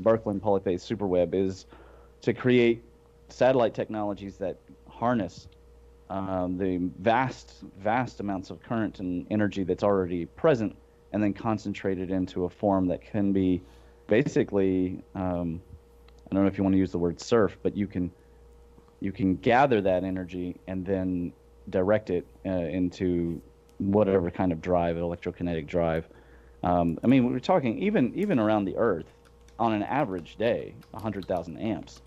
Birkeland polyphase superweb is to create satellite technologies that harness the vast amounts of current and energy that's already present, and then concentrate it into a form that can be basically, I don't know if you want to use the word surf, but you can gather that energy and then direct it into whatever kind of drive, electrokinetic drive. I mean, we're talking even around the Earth, on an average day, 100,000 amps.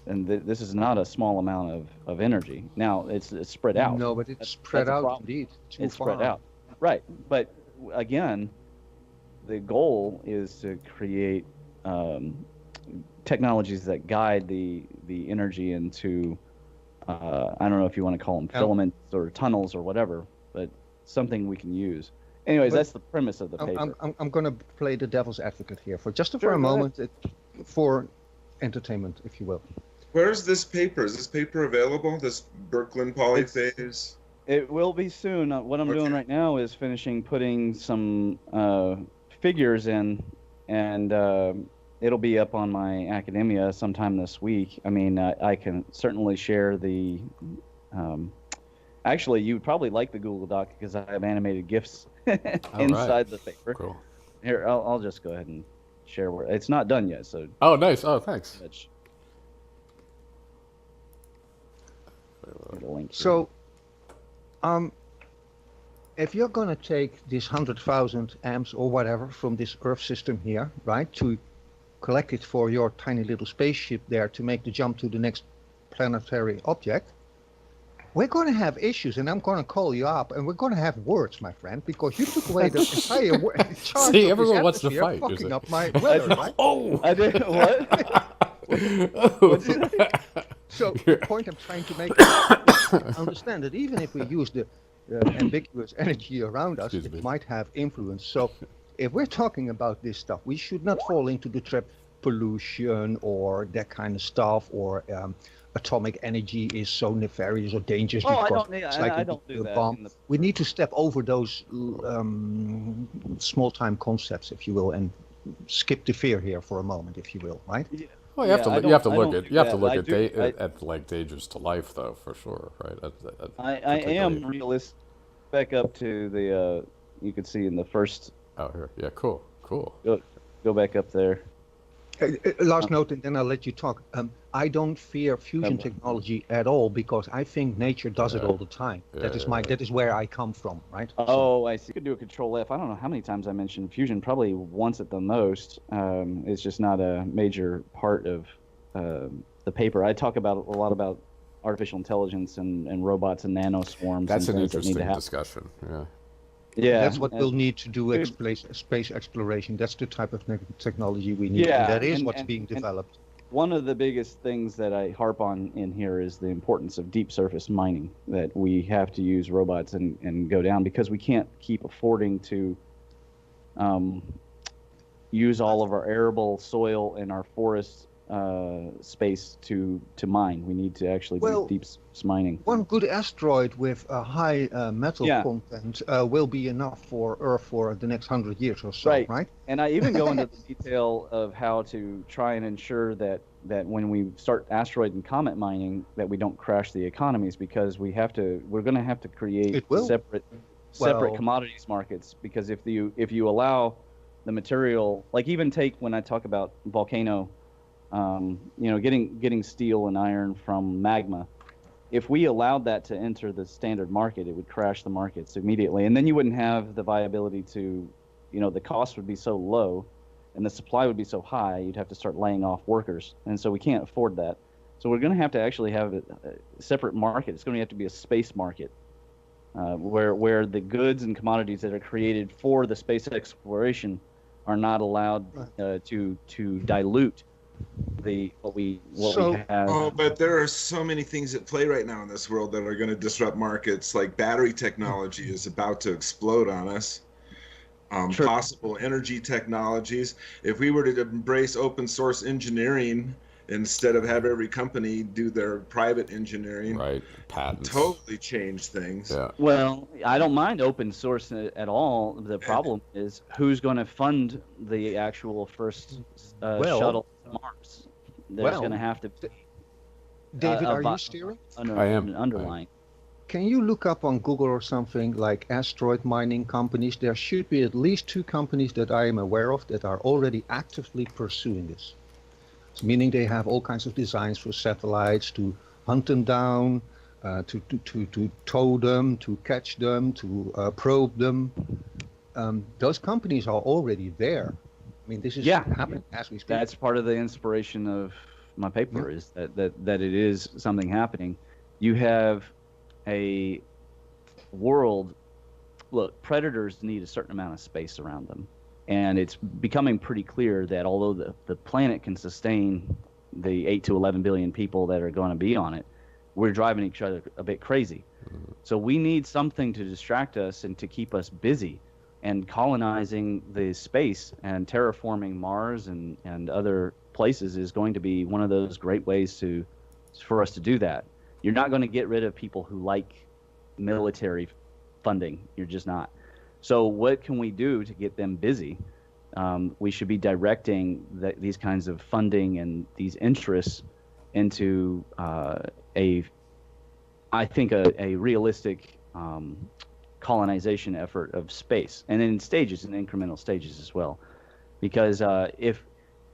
And this is not a small amount of energy. Now, it's spread out. No, but it's spread out indeed. It's spread out. Right. But again, the goal is to create technologies that guide the energy into, I don't know if you want to call them filaments or tunnels or whatever, but something we can use. Anyways, that's the premise of the paper. I'm going to play the devil's advocate here for a moment, for entertainment, if you will. Where's this paper? Is this paper available? This Birkeland polyphase? It will be soon. What I'm doing right now is finishing putting some figures in, and it'll be up on my academia sometime this week. I mean, I can certainly share the. Actually, you would probably like the Google Doc because I have animated GIFs inside the paper. Cool. Here, I'll just go ahead and share where it's not done yet. So. Oh, nice. Oh, thanks. So, if you're going to take this 100,000 amps or whatever from this Earth system here, right, to collect it for your tiny little spaceship there to make the jump to the next planetary object, we're going to have issues, and I'm going to call you up, and we're going to have words, my friend, because you took away the entire charge. See, everyone wants to fight. Fucking up my weather, right? Oh, I did what? So the point I'm trying to make is understand that even if we use the ambiguous energy around us, it might have influence. So if we're talking about this stuff, we should not fall into the trap pollution or that kind of stuff, or atomic energy is so nefarious or dangerous because it's like a bomb. We need to step over those small-time concepts, if you will, and skip the fear here for a moment, if you will, right? Yeah. Well, you have to look at like dangers to life, though, for sure, right? I am realistic. Back up to the you could see in the first. Oh, here, yeah, cool. Go back up there. Last note, and then I'll let you talk. I don't fear fusion technology at all because I think nature does it all the time. That is where I come from, right? Oh, I see. You could do a Control F. I don't know how many times I mentioned fusion. Probably once at the most. It's just not a major part of the paper. I talk a lot about artificial intelligence and robots and nanoswarms. That's an interesting discussion. Yeah. Yeah, that's what we'll need to do space exploration. That's the type of technology we need. Yeah, and that is what's being developed. One of the biggest things that I harp on in here is the importance of deep surface mining, that we have to use robots and go down because we can't keep affording to use all of our arable soil and our forest space to mine. We need to actually do deep mining. One good asteroid with a high metal content will be enough for Earth for the next 100 years or so, right? And I even go into the detail of how to try and ensure that when we start asteroid and comet mining, that we don't crash the economies, because we're going to have to create separate commodities markets, because if you allow the material, like even take when I talk about volcano, getting steel and iron from magma, if we allowed that to enter the standard market, it would crash the markets immediately, and then you wouldn't have the viability to, the cost would be so low and the supply would be so high, you'd have to start laying off workers, and so we can't afford that. So we're going to have to actually have a separate market. It's going to have to be a space market, where the goods and commodities that are created for the space exploration are not allowed to dilute what we have. Oh, but there are so many things at play right now in this world that are going to disrupt markets. Like battery technology is about to explode on us. Possible energy technologies. If we were to embrace open source engineering instead of have every company do their private engineering, patents, totally change things. Yeah. Well, I don't mind open source at all. The problem is who's going to fund the actual first shuttle Mars. There's going to have to be David, are you steering? I am. An underlying. Can you look up on Google or something like asteroid mining companies? There should be at least 2 companies that I am aware of that are already actively pursuing this. So meaning they have all kinds of designs for satellites to hunt them down, to tow them, to catch them, to probe them. Those companies are already there. I mean, this is happening as we speak. That's part of the inspiration of my paper, is that it is something happening. You have a world. Look, predators need a certain amount of space around them, and it's becoming pretty clear that although the planet can sustain the 8 to 11 billion people that are going to be on it, we're driving each other a bit crazy. So we need something to distract us and to keep us busy. And colonizing the space and terraforming Mars and other places is going to be one of those great ways for us to do that. You're not going to get rid of people who like military funding. You're just not. So what can we do to get them busy? We should be directing these kinds of funding and these interests into a realistic colonization effort of space, and in stages, in incremental stages as well. Because if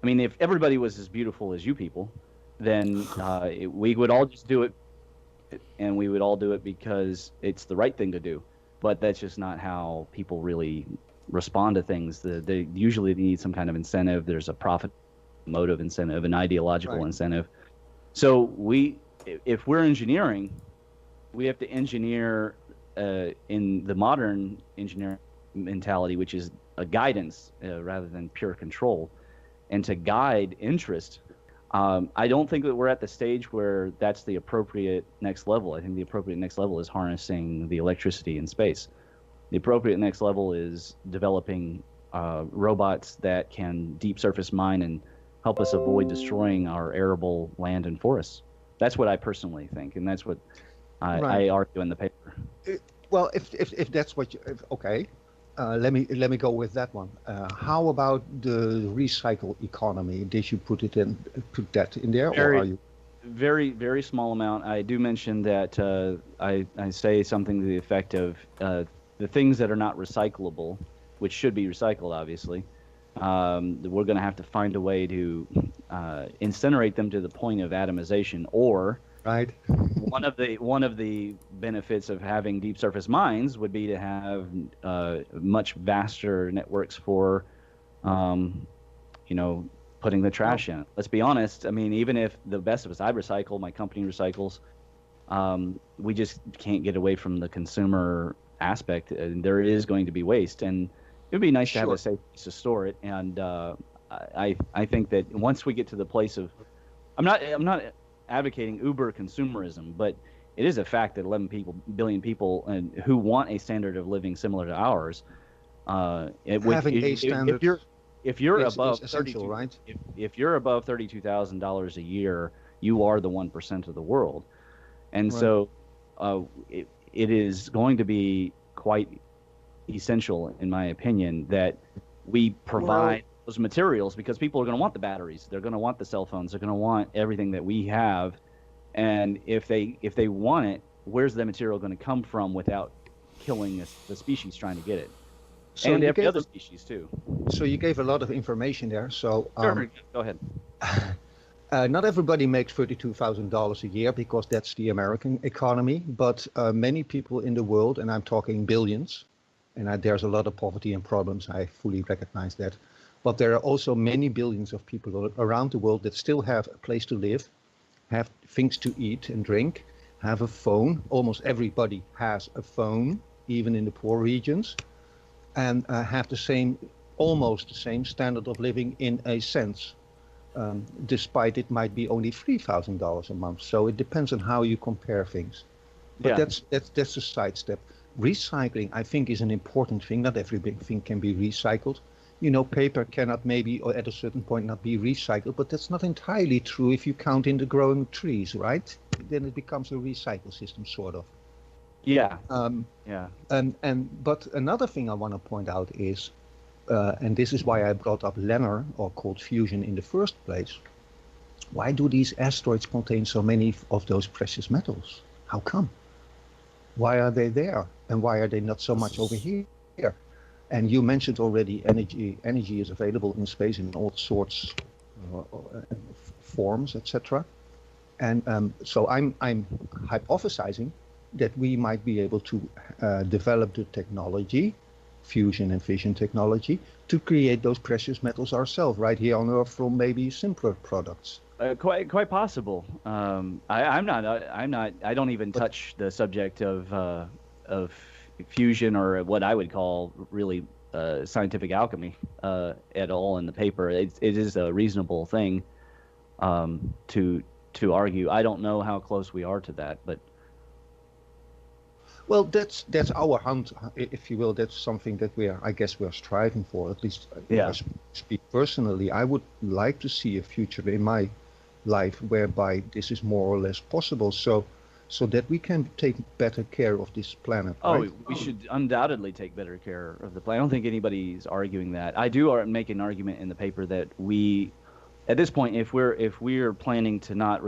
everybody was as beautiful as you people, then we would all just do it, and we would all do it because it's the right thing to do. But that's just not how people really respond to things. They usually need some kind of incentive. There's a profit motive incentive, an ideological incentive. So if we're engineering, we have to engineer in the modern engineering mentality, which is a guidance rather than pure control, and to guide interest. I don't think that we're at the stage where that's the appropriate next level. I think the appropriate next level is harnessing the electricity in space. The appropriate next level is developing robots that can deep surface mine and help us avoid destroying our arable land and forests. That's what I personally think, and that's what I argue in the paper. Well, if that's what you let me go with that one. How about the recycle economy? Did you put that in there, or are you? Very, very small amount. I do mention that I say something to the effect of the things that are not recyclable, which should be recycled, obviously. We're going to have to find a way to incinerate them to the point of atomization, or right. One of the benefits of having deep surface mines would be to have much vaster networks for, putting the trash in. Let's be honest. I mean, even if the best of us, I recycle, my company recycles, we just can't get away from the consumer aspect. And there is going to be waste, and it would be nice to have a safe place to store it. And I think that once we get to the place of, I'm not advocating uber consumerism, but it is a fact that 11 billion people who want a standard of living similar to ours, if you're above $32,000 a year, you are the 1% of the world, and so it is going to be quite essential, in my opinion, that we provide those materials, because people are going to want the batteries, they're going to want the cell phones, they're going to want everything that we have, and if they want it, where's the material going to come from without killing the species trying to get it? So and every other species too. So you gave a lot of information there. So sure, go ahead. Not everybody makes $32,000 a year, because that's the American economy, but many people in the world, and I'm talking billions, and there's a lot of poverty and problems, I fully recognize that. But there are also many billions of people around the world that still have a place to live, have things to eat and drink, have a phone. Almost everybody has a phone, even in the poor regions, and have almost the same standard of living in a sense, despite it might be only $3,000 a month. So it depends on how you compare things. But that's a sidestep. Recycling, I think, is an important thing. Not everything can be recycled. Paper cannot maybe, or at a certain point, not be recycled, but that's not entirely true if you count in the growing trees, right? Then it becomes a recycle system, sort of. Yeah. But another thing I want to point out is, and this is why I brought up LENR, or cold fusion, in the first place. why do these asteroids contain so many of those precious metals? How come? Why are they there? And why are they not so much over here? And you mentioned already energy is available in space in all sorts forms, etc. And so I'm hypothesizing that we might be able to develop the technology, fusion and fission technology, to create those precious metals ourselves right here on Earth from maybe simpler products. Quite possible. I don't even touch the subject of fusion, or what I would call really scientific alchemy at all in the paper. It is a reasonable thing to argue. I don't know how close we are to that, but well, that's our hunt, if you will. That's something that I guess we're striving for. At least, if I speak personally, I would like to see a future in my life whereby this is more or less possible, so that we can take better care of this planet. Right? We should undoubtedly take better care of the planet. I don't think anybody's arguing that. I do make an argument in the paper that we, at this point, if we're planning to not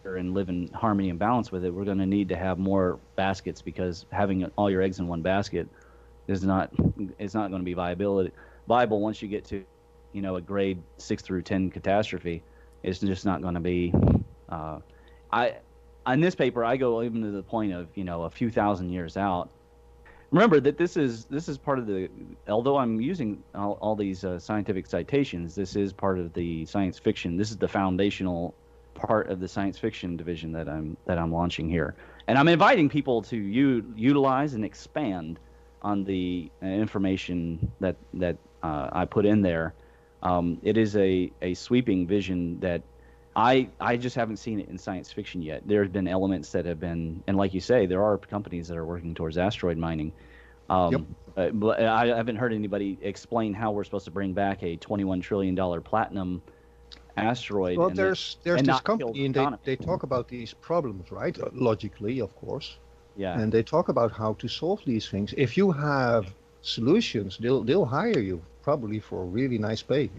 and live in harmony and balance with it, we're going to need to have more baskets, because having all your eggs in one basket is not going to be viable once you get to a grade 6 through 10 catastrophe. It's just not going to be. On this paper, I go even to the point of a few thousand years out. Remember that this is part of the. Although I'm using all these scientific citations, this is part of the science fiction. This is the foundational part of the science fiction division that I'm launching here, and I'm inviting people to utilize and expand on the information that I put in there. It is a sweeping vision that I just haven't seen it in science fiction yet. There have been elements that have been, and like you say, there are companies that are working towards asteroid mining. But I haven't heard anybody explain how we're supposed to bring back a $21 trillion platinum asteroid. Well, there's this company, and they talk about these problems, right? Logically, of course. Yeah. And they talk about how to solve these things. If you have solutions, they'll hire you probably for a really nice pay,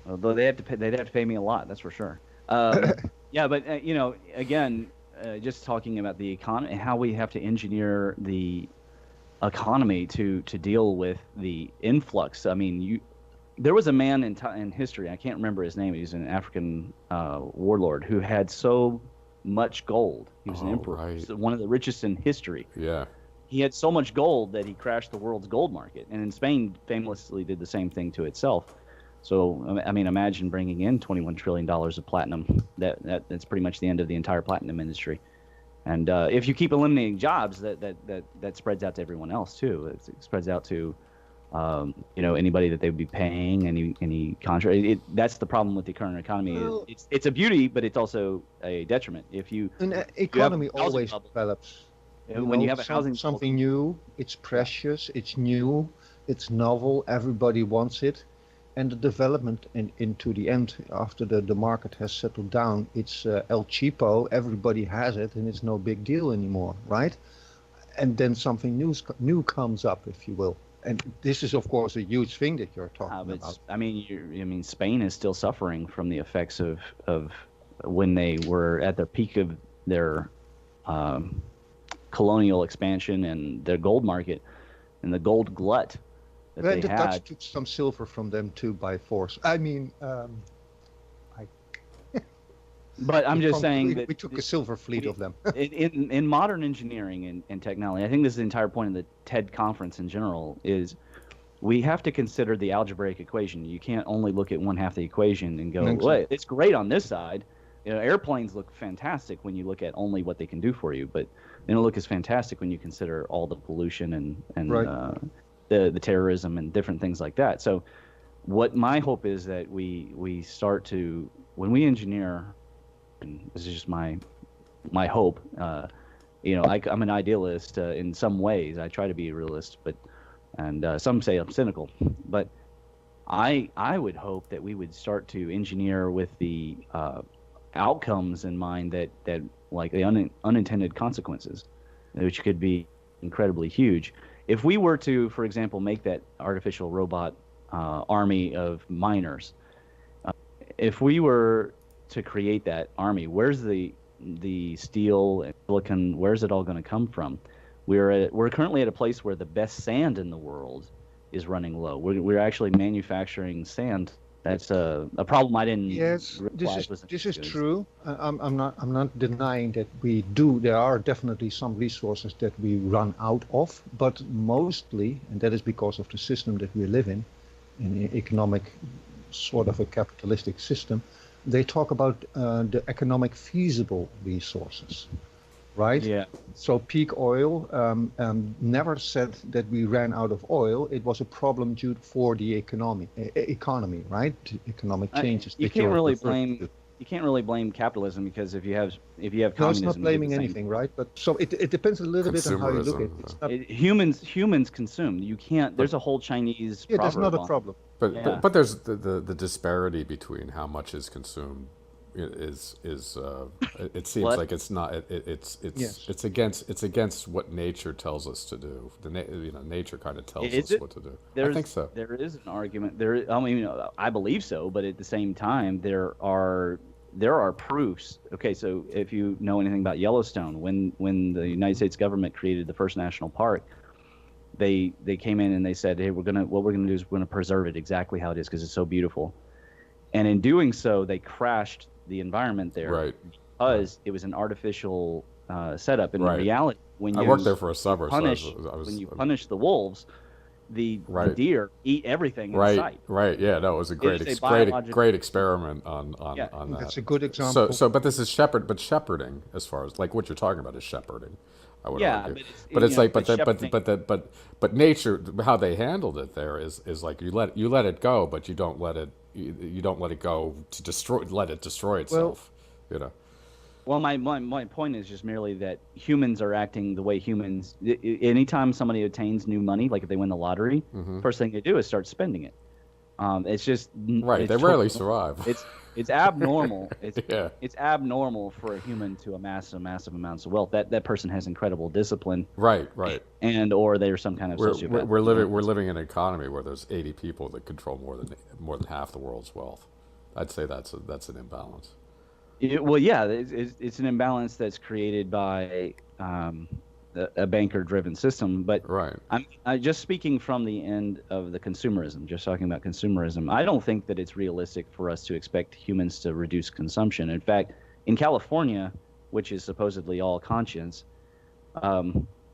Although they'd have to pay me a lot, that's for sure. Yeah, but again, just talking about the economy, how we have to engineer the economy to deal with the influx. I mean, there was a man in history, I can't remember his name. He's an African warlord who had so much gold. He was an emperor, right. One of the richest in history. Yeah. He had so much gold that he crashed the world's gold market, and in Spain famously did the same thing to itself. So, I mean, imagine bringing in $21 trillion of platinum. That's pretty much the end of the entire platinum industry. And if you keep eliminating jobs, that spreads out to everyone else too. It spreads out to anybody that they would be paying, any contract. That's the problem with the current economy. Well, it's a beauty, but it's also a detriment. If an economy always develops. When you have a housing something new, it's precious, it's new, it's novel, everybody wants it, and the development into the end, after the market has settled down, it's El Cheapo, everybody has it, and it's no big deal anymore, right? And then something new comes up, if you will. And this is, of course, a huge thing that you're talking about. I mean, Spain is still suffering from the effects of when they were at the peak of their colonial expansion and their gold market and the gold glut that they had. The Dutch took some silver from them too by force. I mean, but I'm just saying that we took a silver fleet of them. in modern engineering and technology, I think this is the entire point of the TED conference in general, is we have to consider the algebraic equation. You can't only look at one half of the equation and go, well, it's great on this side. Airplanes look fantastic when you look at only what they can do for you, but they don't look as fantastic when you consider all the pollution and right. The terrorism and different things like that. So what my hope is that we start to, when we engineer, and this is just my hope, I'm an idealist in some ways. I try to be a realist, and some say I'm cynical, but I would hope that we would start to engineer with the outcomes in mind, that like the unintended consequences, which could be incredibly huge. If we were to, for example, make that artificial robot army of miners, if we were to create that army. Where's the steel and silicon? Where's it all going to come from? We're currently at a place where the best sand in the world is running low. We're actually manufacturing sand. That's a problem I didn't. Yes, this is true. I'm not denying that we do. There are definitely some resources that we run out of, but mostly, and that is because of the system that we live in economic, sort of a capitalistic system. They talk about the economic feasible resources, right? Yeah. So peak oil never said that we ran out of oil. It was a problem due for the economy, right? Economic changes. You can't really blame capitalism, because if you have communism, no, it's not blaming anything, right? But so it depends a little bit on how you look at it. Humans consume. You can't. There's a whole Chinese. Yeah, that's not a problem. But there's the disparity between how much is consumed is it seems like it's not it's against what nature tells us to do. Nature kind of tells us what to do. I think so. There is an argument there. I mean, I believe so, but at the same time, there are proofs. Okay, so if you know anything about Yellowstone, when the United States government created the first national park, they came in and they said, hey, what we're gonna do is we're gonna preserve it exactly how it is because it's so beautiful. And in doing so, they crashed the environment there, right? Because it was an artificial setup. In reality, when I worked there for a summer, when you punish the wolves, the deer eat everything in sight. Right. Yeah. No, it was a great experiment on that. That's a good example. But this is shepherding, as far as like what you're talking about is shepherding. I would argue. But nature, how they handled it there is like you let it go, but you don't let it go to let it destroy itself. Well, my point is just merely that humans are acting the way humans. Anytime somebody obtains new money, like if they win the lottery, first thing they do is start spending it. It's just right. They rarely survive. It's abnormal. It's abnormal for a human to amass massive amounts of wealth. That person has incredible discipline. Right. And or they're some kind of sociopath. We're living in an economy where there's 80 people that control more than half the world's wealth. I'd say that's an imbalance. It's an imbalance that's created by a banker-driven system. But I'm just speaking from the end of the consumerism, just talking about consumerism. I don't think that it's realistic for us to expect humans to reduce consumption. In fact, in California, which is supposedly all conscience,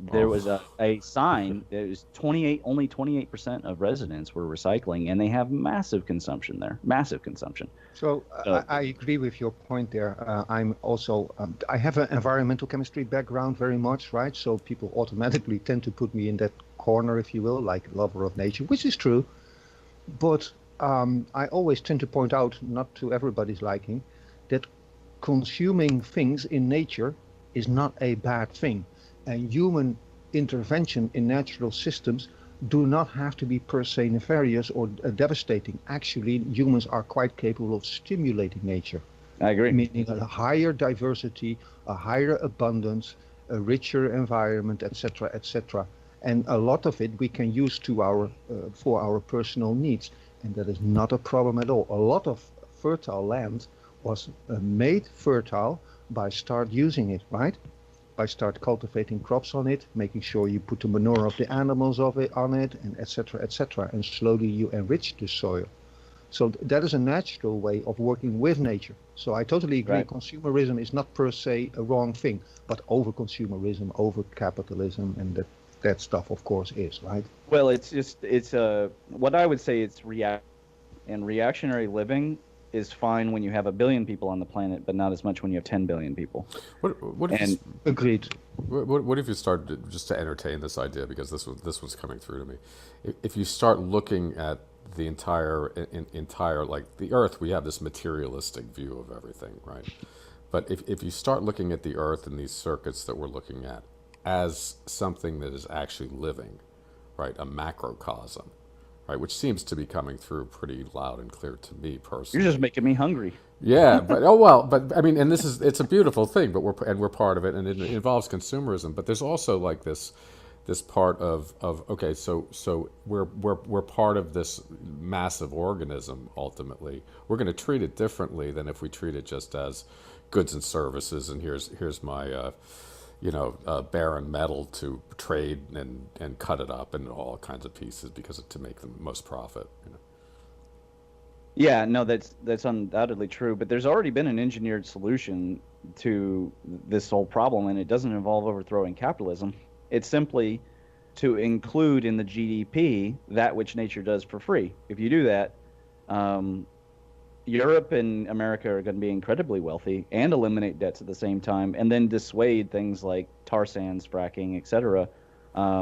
there was a sign that was only 28% of residents were recycling, and they have massive consumption there, massive consumption. So I agree with your point there. I'm also I have an environmental chemistry background very much, right? So people automatically tend to put me in that corner, if you will, like lover of nature, which is true. But I always tend to point out, not to everybody's liking, that consuming things in nature is not a bad thing. And human intervention in natural systems do not have to be per se nefarious or devastating. Actually, humans are quite capable of stimulating nature. I agree. Meaning a higher diversity, a higher abundance, a richer environment, etc., etc. And a lot of it we can use for our personal needs. And that is not a problem at all. A lot of fertile land was made fertile by start using it, right? By start cultivating crops on it, making sure you put the manure of the animals on it, and etc., etc. And slowly you enrich the soil. So that is a natural way of working with nature. So I totally agree. Right. Consumerism is not per se a wrong thing, but over-consumerism, over-capitalism, and that stuff, of course, is, right? Well, it's what I would say it's reactionary living is fine when you have 1 billion people on the planet, but not as much when you have 10 billion people. Agreed. What if you start, just to entertain this idea, because this was coming through to me, if you start looking at the entire like the Earth, we have this materialistic view of everything, right? But if you start looking at the Earth and these circuits that we're looking at as something that is actually living, right, a macrocosm, right, which seems to be coming through pretty loud and clear to me personally. You're just making me hungry. Yeah, but but I mean, and it's a beautiful thing, but we're part of it, and it involves consumerism. But there's also like this this part of okay, so we're part of this massive organism. Ultimately, we're going to treat it differently than if we treat it just as goods and services. And here's my barren metal to trade and cut it up into all kinds of pieces because to make the most profit. Yeah, no, that's undoubtedly true. But there's already been an engineered solution to this whole problem, and it doesn't involve overthrowing capitalism. It's simply to include in the GDP that which nature does for free. If you do that, Europe and America are going to be incredibly wealthy and eliminate debts at the same time, and then dissuade things like tar sands, fracking, etc.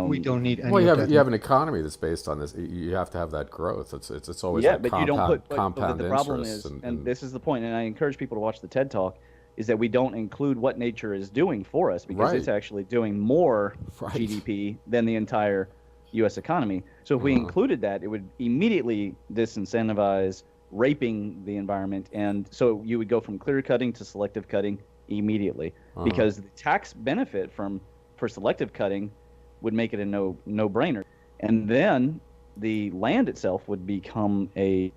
We don't need any Well, of that. you have an economy that's based on this. You have to have that growth. It's always Yeah, that but you don't put. compound But the problem interest. is, and this is the point, and I encourage people to watch the TED Talk, is that we don't include what nature is doing for us because it's actually doing more GDP than the entire U.S. economy. So if we included that, it would immediately disincentivize raping the environment, and so you would go from clear cutting to selective cutting immediately because the tax benefit for selective cutting would make it a no-brainer, and then the land itself would become a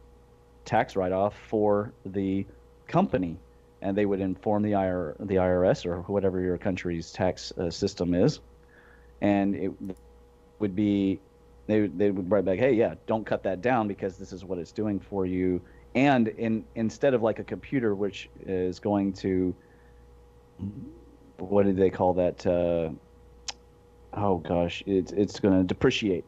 tax write-off for the company, and they would inform the IRS or whatever your country's tax system is, and it would be they would write back, hey, yeah, don't cut that down because this is what it's doing for you, and instead of like a computer which is going to, what did they call that? Oh gosh, it's going to depreciate.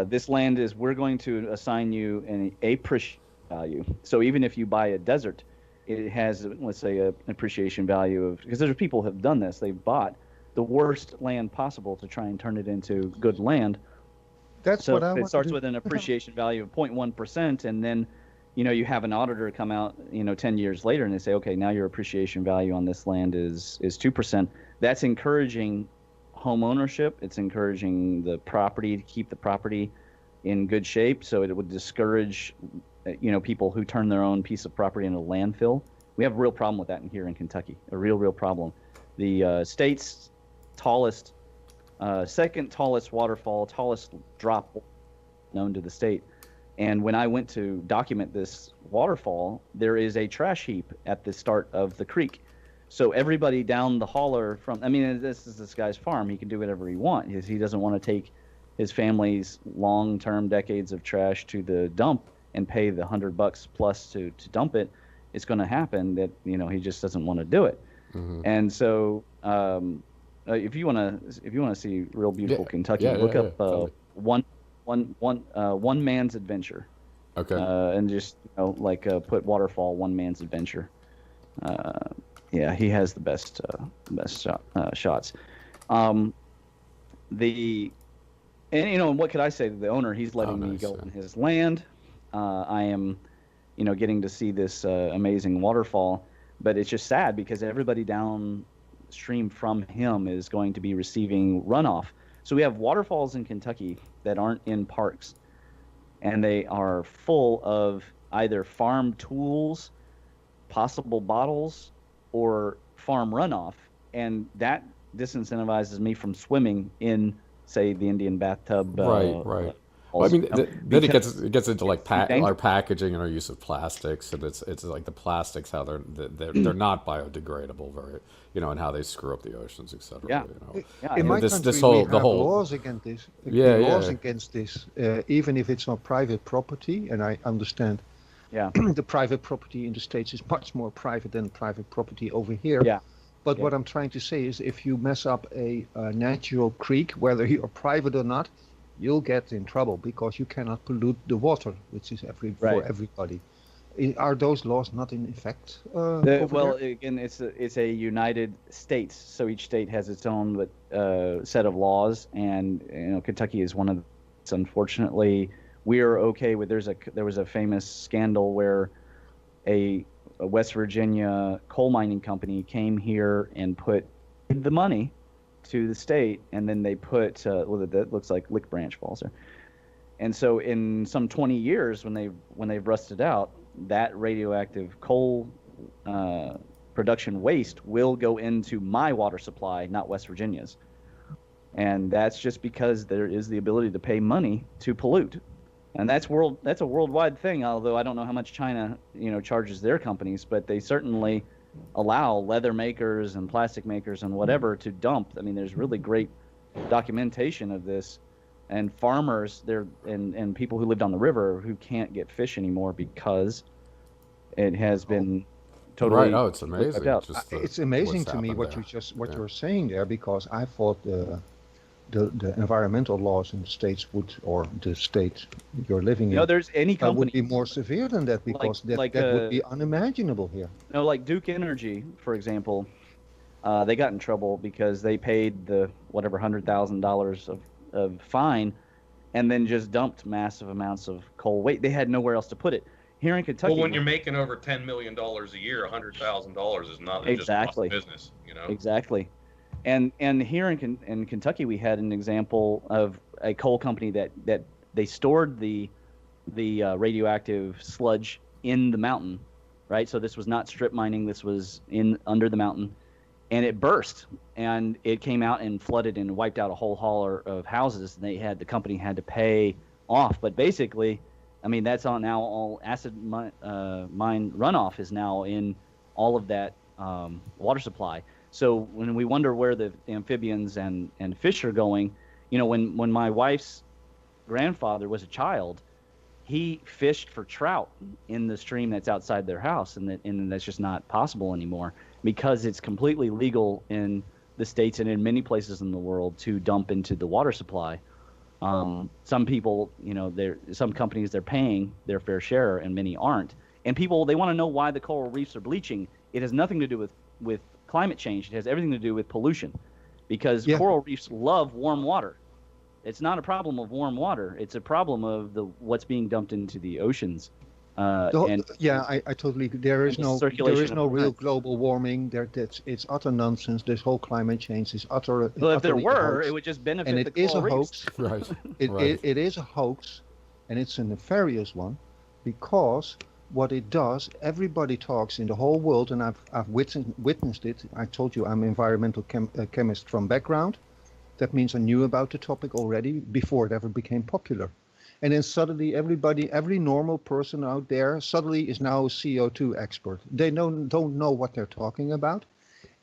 This land we're going to assign you an appreciation value. So even if you buy a desert, it has, let's say, an appreciation value of, because there's people who have done this. They've bought the worst land possible to try and turn it into good land. That's what I want. It starts with an appreciation value of 0.1%, and then, you have an auditor come out, 10 years later, and they say, okay, now your appreciation value on this land is 2%. That's encouraging home ownership. It's encouraging the property to keep the property in good shape, so it would discourage people who turn their own piece of property into a landfill. We have a real problem with that here in Kentucky, a real problem. The state's tallest, second tallest waterfall, tallest drop known to the state, and when I went to document this waterfall, there is a trash heap at the start of the creek. So everybody down the holler this is this guy's farm. He can do whatever he wants. He doesn't want to take his family's long-term decades of trash to the dump and pay the $100 plus to dump it. It's going to happen that, he just doesn't want to do it. And so if you want to see real beautiful Kentucky, look up One Man's Adventure. Okay. And just put waterfall One Man's Adventure. Yeah, he has the best shots. And what could I say to the owner? He's letting me go on his land. I am, getting to see this amazing waterfall, but it's just sad because everybody downstream from him is going to be receiving runoff. So we have waterfalls in Kentucky that aren't in parks, and they are full of either farm tools, possible bottles, or farm runoff, and that disincentivizes me from swimming in, say, the Indian bathtub. Right. Well, then it gets into like our packaging and our use of plastics, and it's like the plastics, how they're not biodegradable, very, and how they screw up the oceans, etc. Yeah. In my country, we have laws against this. Laws against this, even if it's not private property, and I understand. Yeah, the private property in the States is much more private than private property over here. Yeah. But what I'm trying to say is if you mess up a natural creek, whether you're private or not, you'll get in trouble because you cannot pollute the water, which is for everybody. Are those laws not in effect? Again, it's a United States, so each state has its own set of laws, and Kentucky is one of them. Unfortunately, we are okay with. There was a famous scandal where a West Virginia coal mining company came here and put the money to the state, and then they put that looks like Lick Branch Falls there. And so in some 20 years, when they've rusted out, that radioactive coal production waste will go into my water supply, not West Virginia's. And that's just because there is the ability to pay money to pollute. And that's a worldwide thing, although I don't know how much China, charges their companies, but they certainly allow leather makers and plastic makers and whatever to dump. I mean, there's really great documentation of this, and farmers there and people who lived on the river who can't get fish anymore because it has been totally right. Oh, it's amazing. It's amazing to me what you're saying there, because I thought the environmental laws in the states or the state you're living in, there's any company would be more severe than that, because that would be unimaginable here. Like Duke Energy, for example, they got in trouble because they paid the whatever $100,000 of fine, and then just dumped massive amounts of coal. They had nowhere else to put it. Here in Kentucky, well, when you're making over $10 million a year, $100,000 is not exactly just business, Exactly. And here in Kentucky, we had an example of a coal company that they stored the radioactive sludge in the mountain, right? So this was not strip mining. This was under the mountain, and it burst, and it came out and flooded and wiped out a whole hauler of houses. And the company had to pay off. But basically, I mean, that's now all acid mine runoff is now in all of that water supply. So when we wonder where the amphibians and fish are going, when my wife's grandfather was a child, he fished for trout in the stream that's outside their house, and that's just not possible anymore because it's completely legal in the States and in many places in the world to dump into the water supply. Some people, some companies, they're paying their fair share and many aren't. And people, they want to know why the coral reefs are bleaching. It has nothing to do with climate change. It has everything to do with pollution, because coral reefs love warm water. It's not a problem of warm water. It's a problem of what's being dumped into the oceans. I totally. There is no real global warming. It's utter nonsense. This whole climate change is utter. Well, if there were, it would just benefit and the coral reefs. Right. It is a hoax, and it's a nefarious one, because what it does, everybody talks in the whole world, and I've witnessed it. I told you I'm an environmental chemist from background. That means I knew about the topic already before it ever became popular. And then suddenly every normal person out there suddenly is now a CO2 expert. They don't know what they're talking about.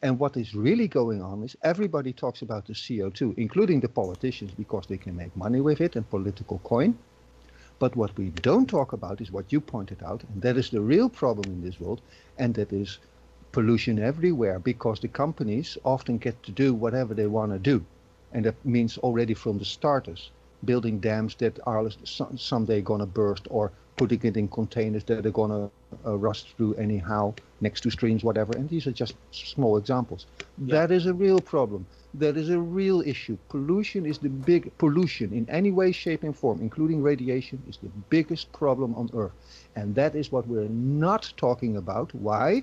And what is really going on is everybody talks about the CO2, including the politicians, because they can make money with it and political coin. But what we don't talk about is what you pointed out, and that is the real problem in this world, and that is pollution everywhere, because the companies often get to do whatever they want to do. And that means already from the starters, building dams that are someday going to burst, or putting it in containers that are going to rust through anyhow, next to streams, whatever. And these are just small examples. Yeah. That is a real problem. That is a real issue. Pollution in any way, shape, and form, including radiation, is the biggest problem on Earth. And that is what we're not talking about. Why?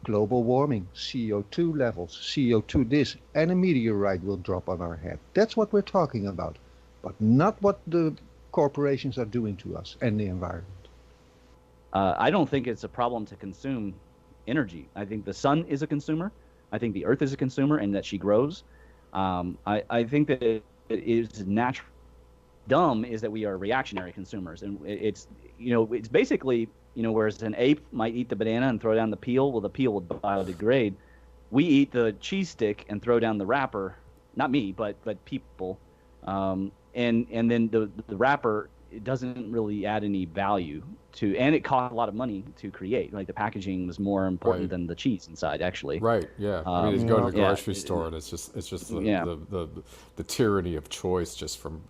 Global warming, CO2 levels, CO2 this, and a meteorite will drop on our head. That's what we're talking about, but not what the corporations are doing to us and the environment. I don't think it's a problem to consume energy. I think the sun is a consumer. I think the earth is a consumer, and that she grows. I think that it is natural. Dumb is that we are reactionary consumers, and it's basically, whereas an ape might eat the banana and throw down the peel, well, the peel would biodegrade. We eat the cheese stick and throw down the wrapper. Not me, but people. And then the wrapper, it doesn't really add any value to, and it costs a lot of money to create. Like the packaging was more important than the cheese inside, actually. Right. Yeah. I mean, you go to a grocery store, and it's just the tyranny of choice. Just from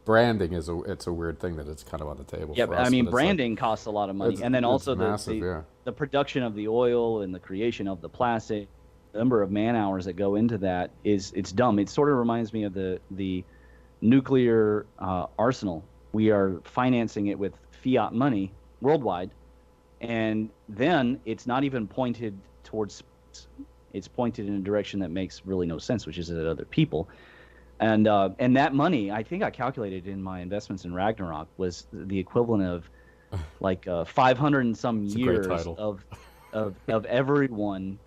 branding it's a weird thing that it's kind of on the table. Yeah, for us, I mean, branding costs a lot of money, and then also the production of the oil and the creation of the plastic, the number of man hours that go into that it's dumb. It sort of reminds me of the nuclear arsenal. We are financing it with fiat money worldwide, and then it's not even pointed towards space. It's pointed in a direction that makes really no sense, which is at other people. And that money, I think I calculated in my investments in Ragnarok, was the equivalent of like 500 and some years of everyone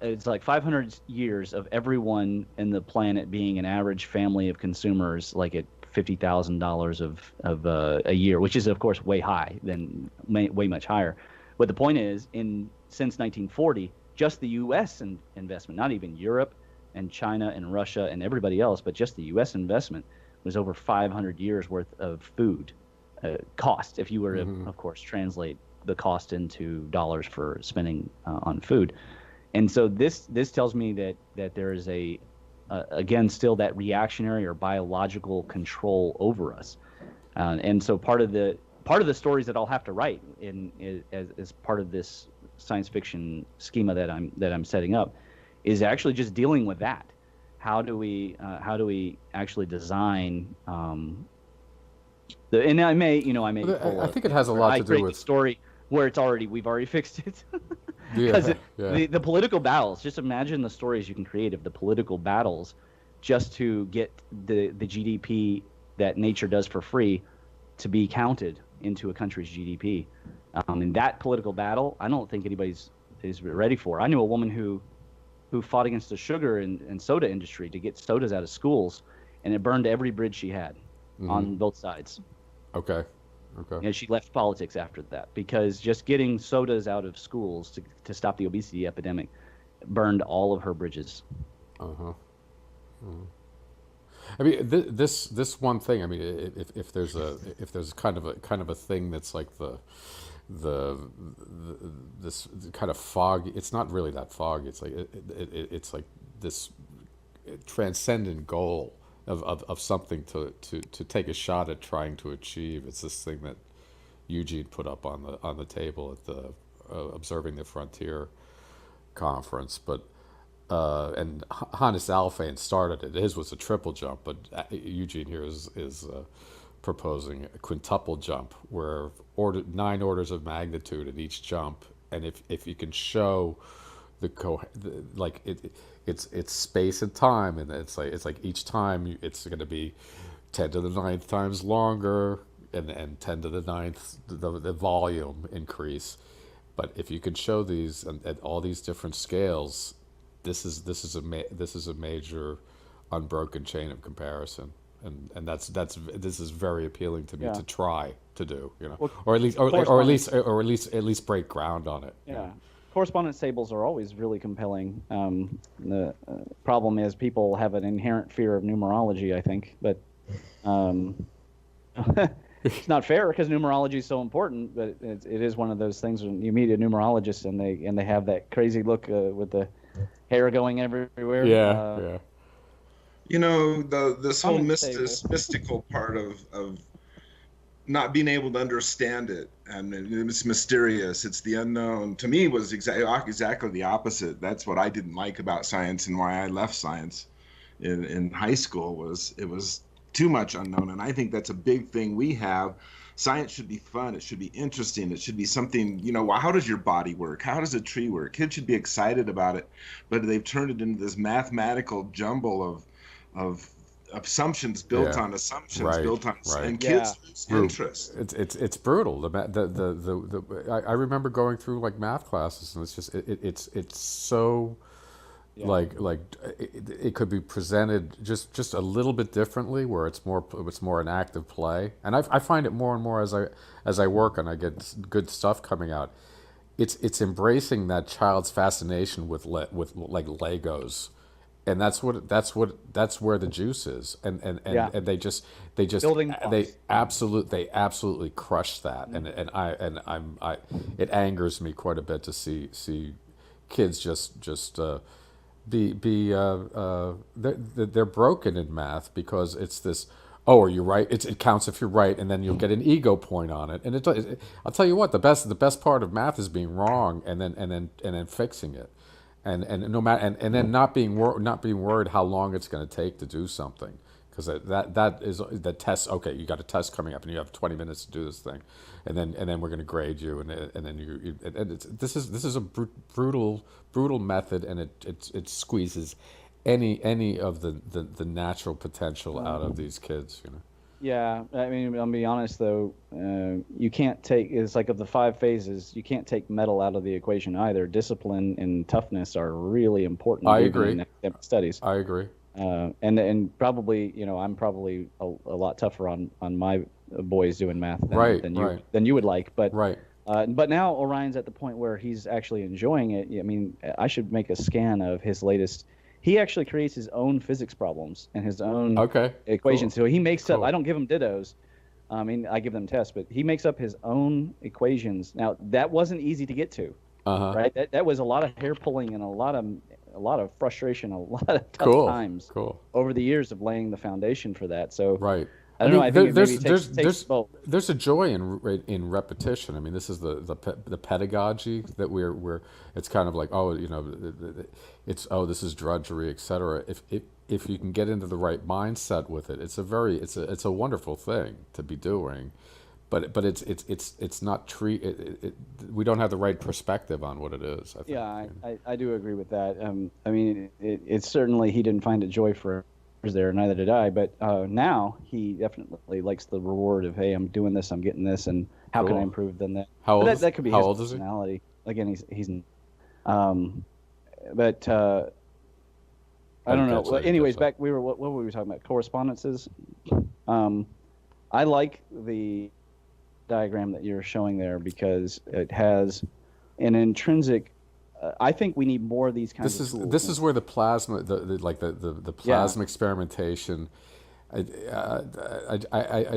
it's like 500 years of everyone in the planet being an average family of consumers, like at $50,000 of a year, which is of course way high, way much higher. But the point is, since 1940, just the U.S. investment, not even Europe and China and Russia and everybody else, but just the U.S. investment was over 500 years worth of food cost. If you were to, of course, translate the cost into dollars for spending on food. And so this tells me that there is again, still that reactionary or biological control over us. And so part of the stories that I'll have to write as part of this science fiction schema that I'm setting up is actually just dealing with that. How do we actually design and I may I think it has a lot to do with the story where we've already fixed it. Because the political battles, just imagine the stories you can create of the political battles just to get the GDP that nature does for free to be counted into a country's GDP. And that political battle, I don't think anybody's ready for. I knew a woman who fought against the sugar and soda industry to get sodas out of schools, and it burned every bridge she had on both sides. Okay. And she left politics after that because just getting sodas out of schools to stop the obesity epidemic burned all of her bridges. I mean, this one thing. I mean, if there's kind of a thing that's like this kind of fog. It's not really that fog. It's like it's like this transcendent goal of something to take a shot at trying to achieve. It's this thing that Eugene put up on the table at the Observing the Frontier conference, but and Hannes Alfvén started it. His was a triple jump, but Eugene here is proposing a quintuple jump, where 9 orders of magnitude in each jump, and if you can show it's space and time, and it's like each time it's going to be 10 to the 9th times longer, and 10 to the 9th the volume increase. But if you can show these at all these different scales, this is a major unbroken chain of comparison, and this is very appealing to me to try to do, well, or at least break ground on it. Yeah. Correspondence tables are always really compelling. The problem is people have an inherent fear of numerology, I think, but it's not fair because numerology is so important. But it is one of those things when you meet a numerologist and they have that crazy look with the hair going everywhere. Yeah. This whole mystical part of not being able to understand it, and it's mysterious. It's the unknown. To me, was exactly the opposite. That's what I didn't like about science, and why I left science in high school. It was too much unknown, and I think that's a big thing we have. Science should be fun. It should be interesting. It should be something. How does your body work? How does a tree work? Kids should be excited about it, but they've turned it into this mathematical jumble of assumptions built on assumptions built on, and kids lose interest. It's brutal. I remember going through like math classes, and it's just it's so like it could be presented just a little bit differently, where it's more an active play. And I find it more and more as I work and I get good stuff coming out. It's embracing that child's fascination with like Legos. And that's where the juice is, and they just they absolutely crush that, and it angers me quite a bit to see kids just they're broken in math because it's this. Oh, are you right? It counts if you're right, and then you'll get an ego point on it. And I'll tell you what, the best part of math is being wrong and then fixing it. And no matter and then not being worried how long it's going to take to do something, because that is the test. Okay, you got a test coming up and you have 20 minutes to do this thing, and then we're going to grade you, and then this is a brutal method, and it squeezes any of the natural potential out of these kids. Yeah, I mean, I'll be honest though. You can't take it's like of the 5 phases. You can't take metal out of the equation either. Discipline and toughness are really important I even agree. in academic studies. I agree. And probably I'm probably a lot tougher on my boys doing math Right, than right. you would like. Right. But now Orion's at the point where he's actually enjoying it. I mean, I should make a scan of his latest. He actually creates his own physics problems and his own Okay. equations. Cool. So he makes up. Cool. I don't give him dittos. I mean, I give them tests, but he makes up his own equations. Now that wasn't easy to get to, right? That was a lot of hair pulling and a lot of frustration, a lot of tough times over the years of laying the foundation for that. So right. I don't know. I think it maybe takes both. There's a joy in repetition. I mean, this is the pedagogy that we're. It's kind of like it's this is drudgery, etc. If you can get into the right mindset with it, it's a wonderful thing to be doing, but it's not we don't have the right perspective on what it is. I think. Yeah, I do agree with that. I mean, it's certainly he didn't find it joy for there, neither did I. But now he definitely likes the reward of, hey, I'm doing this, I'm getting this, and how can I improve than that? How old? That could be his personality. Again, he's but I don't know. Well, anyways, what were we talking about? Correspondences. I like the diagram that you're showing there because it has an intrinsic. I think we need more of these kinds of tools. This is where the plasma, the plasma experimentation. I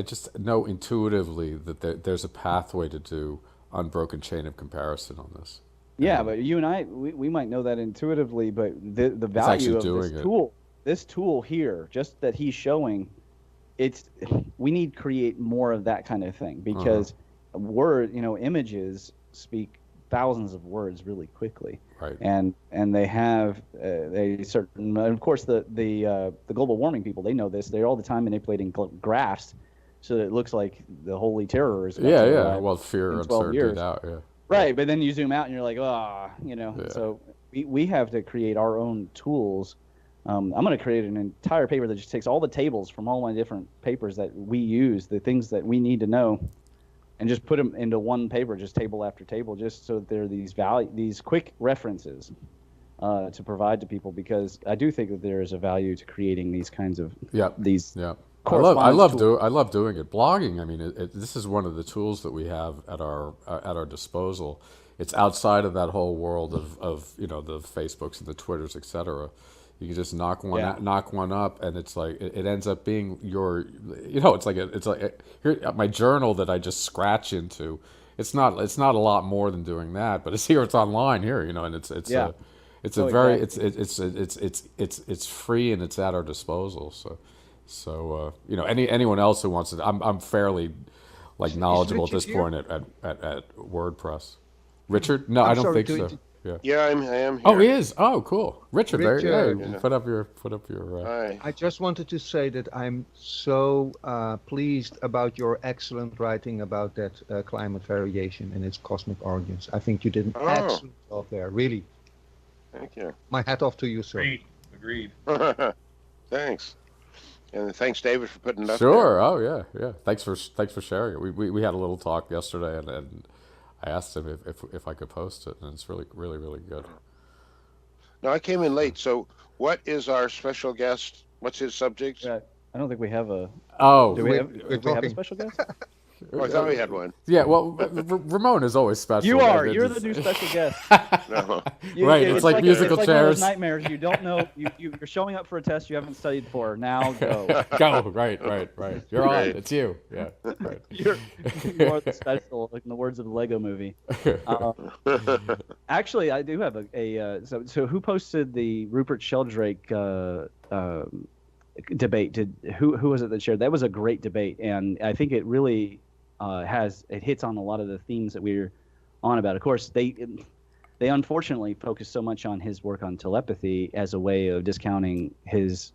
just know intuitively that there's a pathway to do unbroken chain of comparison on this. Yeah, but you and I, we might know that intuitively, but the value of this tool here, just that he's showing, we need to create more of that kind of thing because images speak thousands of words really quickly, right? And they have of course the global warming people, they know this. They're all the time manipulating graphs so that it looks like the holy terror is well, fear, uncertainty, doubt, right. But then you zoom out and you're like, so we have to create our own tools. I'm going to create an entire paper that just takes all the tables from all my different papers that we use, the things that we need to know, and just put them into one paper, just table after table, just so that there are these quick references to provide to people, because I do think that there is a value to creating these kinds of I love doing it. Blogging, I mean, this is one of the tools that we have at our disposal. It's outside of that whole world of the Facebooks and the Twitters, etc. You can just knock one up, and it's like it ends up being your, it's like here my journal that I just scratch into. It's not a lot more than doing that, but it's online here, and it's free and it's at our disposal. So anyone else who wants it, I'm fairly knowledgeable at this point at WordPress. Richard? No, I don't think so. Yeah, I am here. Oh, he is. Oh, cool. Richard, there you go. Put up your. I just wanted to say that I'm so pleased about your excellent writing about that climate variation and its cosmic origins. I think you did an excellent job there, really. Thank you. My hat off to you, sir. Agreed. Thanks. And thanks, David, for putting it up. Sure. There. Oh yeah. Thanks for sharing it. We had a little talk yesterday, and I asked him if I could post it, and it's really, really, really good. Now, I came in late, so what is our special guest? What's his subject? I don't think we have a... Do we have a special guest? Oh, I thought we had one. Yeah, well, Ramon is always special. You are. You're the new special guest. No. Right, it's like musical chairs. It's like one of those nightmares. You don't know. You're showing up for a test you haven't studied for. Now go. Go. Right. You're on. It's you. Yeah. Right. You are the special, like in the words of the Lego movie. Actually, I do have so who posted the Rupert Sheldrake debate? Who was it that shared? That was a great debate, and I think it really hits on a lot of the themes that we're on about. Of course, they unfortunately focus so much on his work on telepathy as a way of discounting his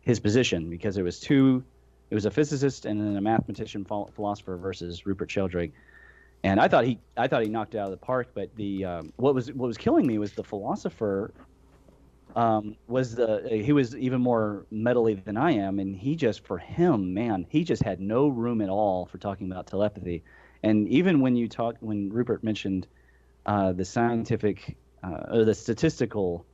position, because it was a physicist and then a mathematician philosopher versus Rupert Sheldrake. And I thought he knocked it out of the park, but what was killing me was the philosopher he was even more metally than I am, and he just, for him, man, he just had no room at all for talking about telepathy. And even when Rupert mentioned the scientific or the statistical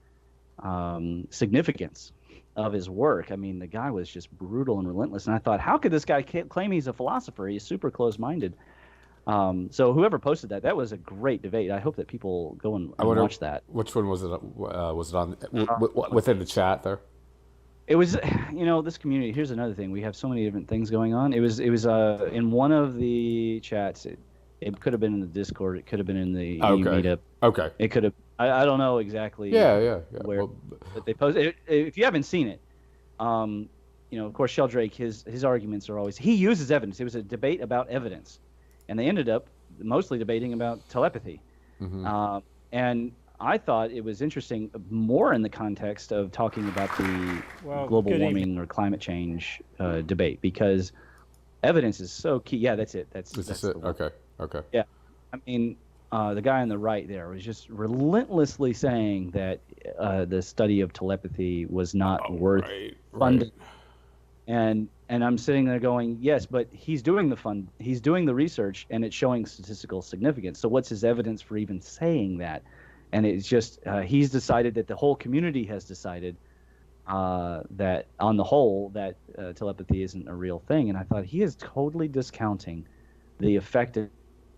significance of his work, I mean, the guy was just brutal and relentless. And I thought, how could this guy claim he's a philosopher? He's super close-minded. So whoever posted that was a great debate. I hope that people go and watch that. Which one was it? Was it on within the chat there? It was, this community. Here's another thing. We have so many different things going on. It was in one of the chats. It could have been in the Discord. It could have been in the meetup. Okay. It could have. I don't know exactly. Yeah. Where but they posted. If you haven't seen it, of course, Sheldrake. His arguments are always, he uses evidence. It was a debate about evidence, and they ended up mostly debating about telepathy. Mm-hmm. And I thought it was interesting, more in the context of talking about the global warming or climate change debate, because evidence is so key. Yeah, that's it. That's it. Okay. Yeah, I mean, the guy on the right there was just relentlessly saying that the study of telepathy was not worth funding. And I'm sitting there going, yes, but he's doing the research, and it's showing statistical significance. So what's his evidence for even saying that? And it's just he's decided that the whole community has decided that on the whole that telepathy isn't a real thing. And I thought, he is totally discounting the effect of,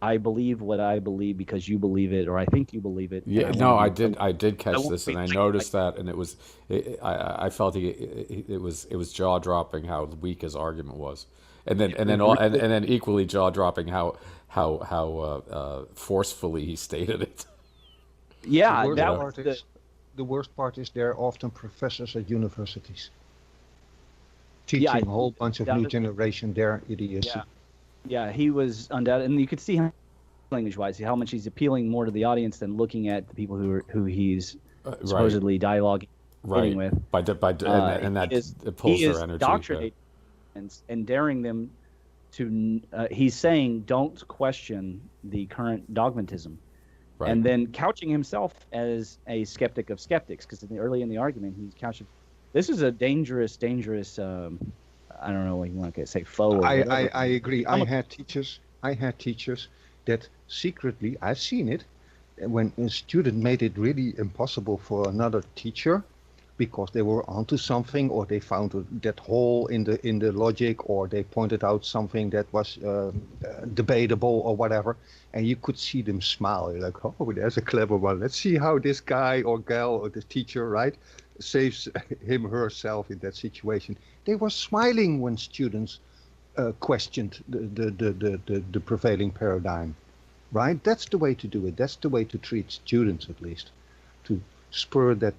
I believe what I believe because you believe it, or I think you believe it. Yeah, no, I did catch this, and I noticed that, and I felt it was jaw dropping how weak his argument was, and then equally jaw dropping how forcefully he stated it. Yeah, the worst part is they're often professors at universities teaching a whole bunch of new generation their idiocy. Yeah, he was undoubted, and you could see how, language-wise, how much he's appealing more to the audience than looking at the people who he's supposedly dialoguing with. And it pulls their energy. Indoctrinating and daring them to. He's saying, don't question the current dogmatism, and then couching himself as a skeptic of skeptics, because early in the argument he's couching. This is a dangerous. I don't know what you want to say, foe. I agree. I had teachers that secretly, I've seen it, when a student made it really impossible for another teacher because they were onto something, or they found that hole in the logic, or they pointed out something that was debatable or whatever, and you could see them smile. You're like, oh, there's a clever one. Let's see how this guy or gal or the teacher, saves him or herself in that situation. They were smiling when students questioned the prevailing paradigm, right? That's the way to do it. That's the way to treat students, at least, to spur that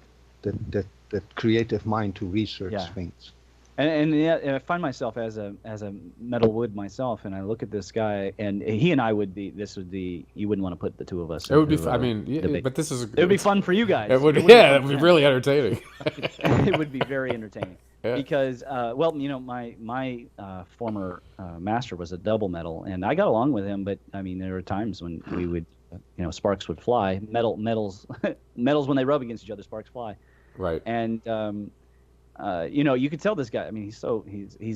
creative mind to research things. And I find myself as a metal wood myself, and I look at this guy, and he and I would be. You wouldn't want to put the two of us. It would be. But this is. It would be fun for you guys. It would be really entertaining. It would be very entertaining because, my former master was a double metal, and I got along with him. But I mean, there were times when we would, sparks would fly. Metals when they rub against each other, sparks fly. Right. And you could tell this guy. I mean, he's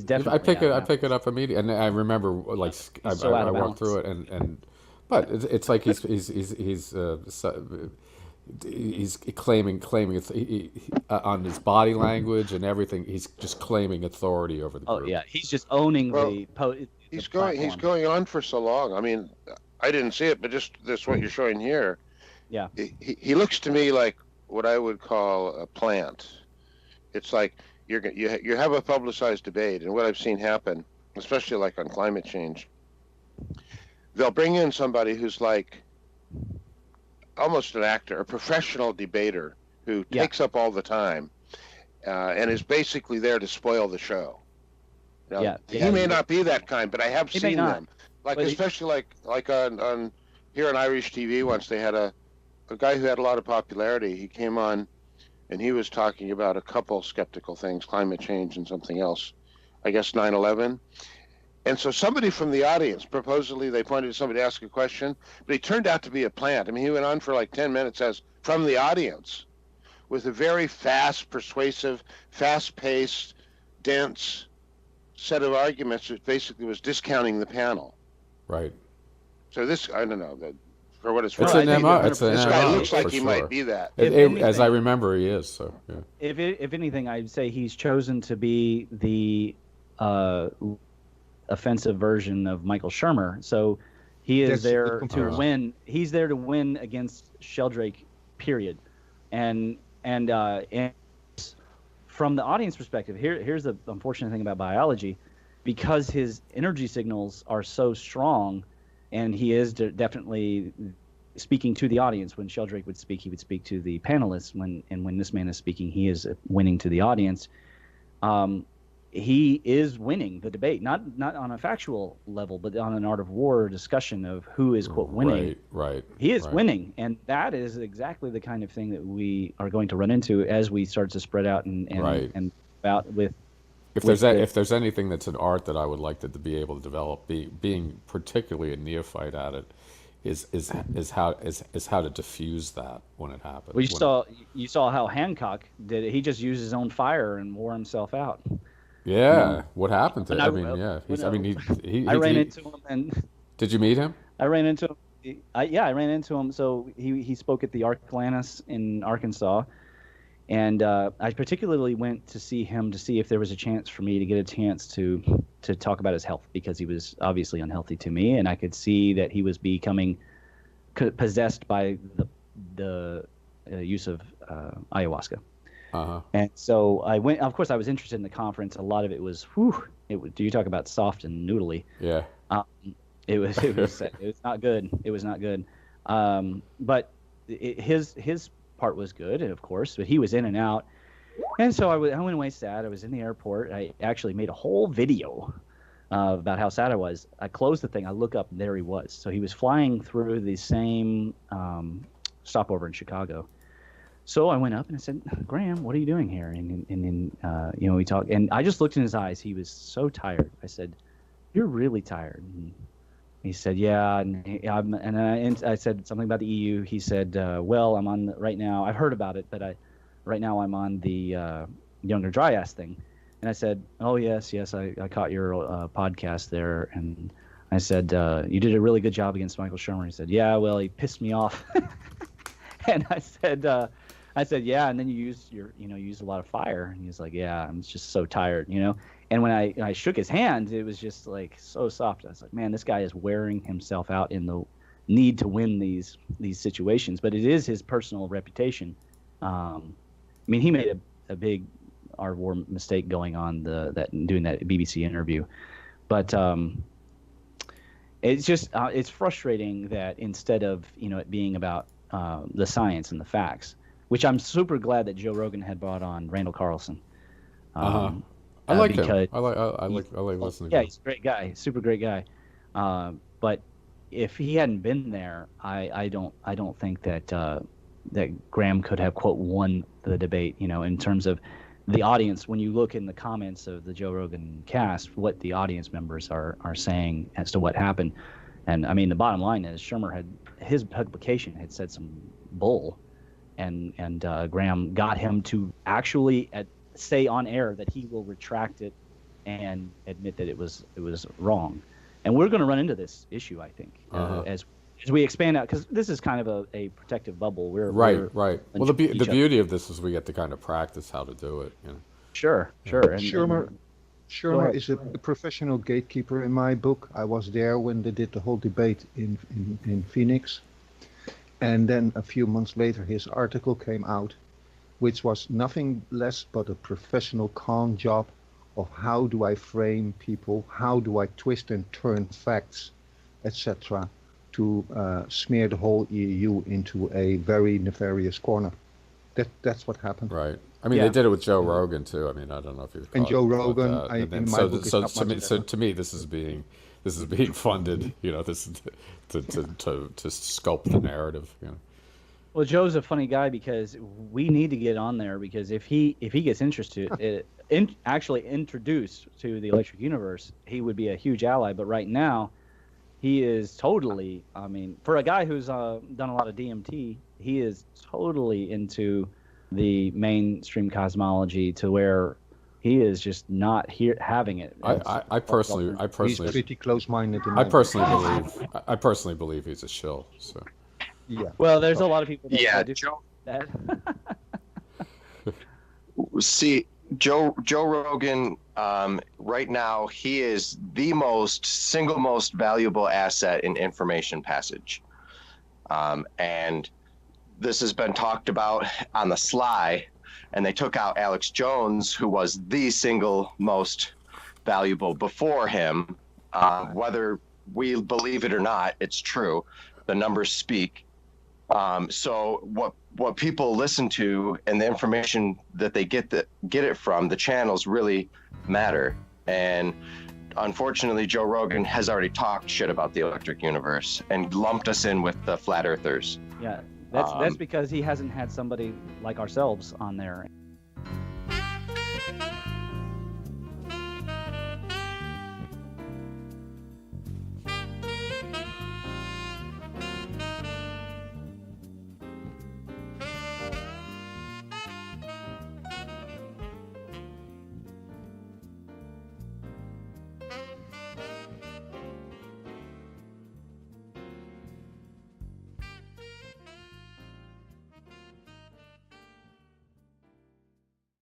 definitely. I pick it up immediately, and I remember I walked through it, but it's like he's claiming on his body language and everything. He's just claiming authority over the group. Oh yeah, he's just owning He's going on for so long. I mean, I didn't see it, but just this what you're showing here. Yeah. He looks to me like what I would call a plant. It's like you have a publicized debate, and what I've seen happen, especially like on climate change, they'll bring in somebody who's like almost an actor, a professional debater who takes up all the time, and is basically there to spoil the show. He may not be that kind, but I have seen them. Like, especially like on here on Irish TV once, they had a guy who had a lot of popularity. He came on, and he was talking about a couple skeptical things, climate change and something else, I guess 9/11. And so somebody from the audience, supposedly they pointed to somebody to ask a question, but he turned out to be a plant. I mean, he went on for like 10 minutes as from the audience. with a very fast, persuasive, fast-paced, dense set of arguments that basically was discounting the panel. Right. So this, I don't know, for what it's It's worth. an MO. It's an This guy MO, looks like for he sure. might be that. As I remember, he is. So yeah. If anything, I'd say he's chosen to be the offensive version of Michael Shermer. So he is there to win. He's there to win against Sheldrake. Period. And from the audience perspective, here's the unfortunate thing about biology, because his energy signals are so strong, and he is definitely speaking to the audience. When Sheldrake would speak, he would speak to the panelists. When this man is speaking, he is winning to the audience. He is winning the debate, not on a factual level, but on an art of war discussion of who is, quote, winning. Right. He is winning, and that is exactly the kind of thing that we are going to run into as we start to spread out and about with. If there's anything that's an art that I would like to be able to develop, being particularly a neophyte at it, is how to diffuse that when it happens. Well, you saw how Hancock did it. He just used his own fire and wore himself out. Yeah, what happened to him? I ran into him, and did you meet him? I ran into him. I ran into him. So he spoke at the Atlantis in Arkansas, and I particularly went to see him to see if there was a chance for me to get a chance to talk about his health, because he was obviously unhealthy to me, and I could see that he was becoming possessed by the use of ayahuasca. Uh-huh. And so I went. Of course, I was interested in the conference. A lot of it was, do you talk about soft and noodly? Yeah. It was not good. It was not good. But his part was good, of course. But he was in and out, and so I went away sad. I was in the airport. I actually made a whole video about how sad I was. I closed the thing. I look up, and there he was. So he was flying through the same stopover in Chicago. So I went up and I said, "Graham, what are you doing here?" And then we talked, and I just looked in his eyes. He was so tired. I said, "You're really tired." And he said, "Yeah." And I said something about the EU. He said, "Well, I'm on right now. I've heard about it, but right now I'm on the Younger Dryas thing." And I said, "Oh yes, I caught your podcast there." And I said, "You did a really good job against Michael Shermer." He said, "Yeah, well, he pissed me off." And I said, "Yeah," and then you used a lot of fire. And he was like, "Yeah, I'm just so tired, And when I shook his hand, it was just like so soft. I was like, "Man, this guy is wearing himself out in the need to win these situations." But it is his personal reputation. He made a big art of war mistake going on doing that BBC interview, but it's just it's frustrating that instead of it being about the science and the facts, which I'm super glad that Joe Rogan had brought on Randall Carlson. I like him. I like listening. Yeah, he's a great guy, super great guy. But if he hadn't been there, I don't think that Graham could have, quote, won the debate. In terms of the audience, when you look in the comments of the Joe Rogan cast, what the audience members are saying as to what happened. And the bottom line is his publication had said some bull. And Graham got him to actually say on air that he will retract it and admit that it was wrong. And we're going to run into this issue, I think, as we expand out, because this is kind of a protective bubble. Right. Well, the beauty of this is we get to kind of practice how to do it. Sure. And Shermer is a professional gatekeeper in my book. I was there when they did the whole debate in Phoenix. And then a few months later, his article came out, which was nothing less but a professional con job of how do I frame people, how do I twist and turn facts, etc., to smear the whole EU into a very nefarious corner. That's what happened. Right. They did it with Joe Rogan too. I don't know if you. And Joe Rogan, to me, this is being funded. This is to sculpt the narrative. Well, Joe's a funny guy because we need to get on there, because if he gets interested, actually introduced to the electric universe, he would be a huge ally. But right now, he is totally. For a guy who's done a lot of DMT, he is totally into the mainstream cosmology to where he is just not having it. I personally He's pretty close-minded. I personally believe he's a shill. So yeah. Well, there's a lot of people that do Joe. that. See, Joe Rogan, right now, he is the single most valuable asset in information passage. And this has been talked about on the sly, and they took out Alex Jones, who was the single most valuable before him. Whether we believe it or not, it's true. The numbers speak. So what people listen to and the information that they get it from, the channels really matter. And unfortunately, Joe Rogan has already talked shit about the electric universe and lumped us in with the flat earthers. Yeah, that's because he hasn't had somebody like ourselves on there.